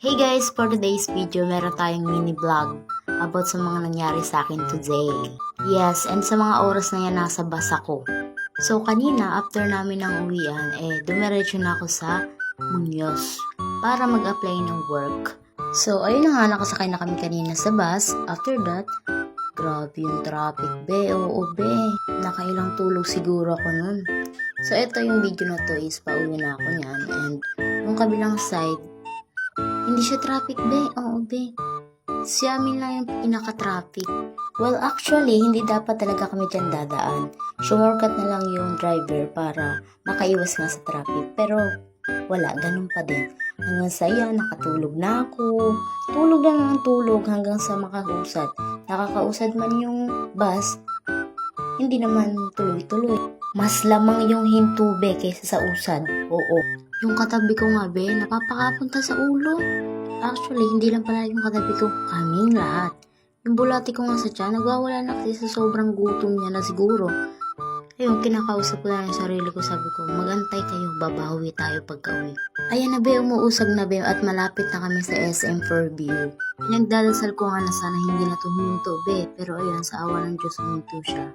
Hey guys, for today's video, meron tayong mini vlog about sa mga nangyari sa akin today. Yes, and sa mga oras na yan, nasa bus ako. So kanina, after namin ng uwian, dumiretso na ako sa Muñoz para mag-apply ng work. So ayun na nga, nakasakay na kami kanina sa bus. After that, grabe yung traffic, be. Oo, be. Nakailang tulog siguro ako nun. So ito yung video na to is pauwi na ako niyan. And yung kabilang side, hindi siya traffic, be. Oo, be. Si amin lang yung pinaka-traffic. Well, actually, hindi dapat talaga kami dyan dadaan. Shortcut na lang yung driver para makaiwas nga sa traffic. Pero, wala. Ganun pa din. Hanggang sa yan, nakatulog na ako. Tulog na lang ang tulog hanggang sa makausad. Nakakausad man yung bus, hindi naman tuloy-tuloy. Mas lamang yung hintube kaysa sa usad. Oo. Yung katabi ko nga, be, napapakapunta sa ulo. Actually, hindi lang pala yung katabi ko, kaming lahat. Yung bulati ko nga sa tiyan, nagwawala na kasi sa sobrang gutom niya na siguro. Ayun, kinakausap ko lang yung sarili ko, sabi ko, magantay kayo, babawi tayo pagka-uwi. Ayan na, be, umuusag na, be, at malapit na kami sa SM for view. Pinagdadasal ko nga na sana hindi na huminto, be, pero ayun, sa awa ng Diyos huminto siya.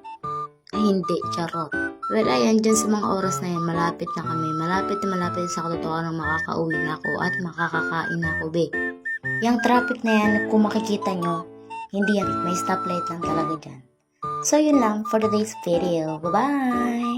Ay, hindi, charot. Well, ayan, dyan sa mga oras na yan, malapit na kami. Malapit sa katotohanan ng makakauwi na ako at makakakain na ako, be. Yung traffic na yan, kung makikita nyo, hindi yan, may stoplight lang talaga dyan. So, yun lang for today's video. Bye-bye!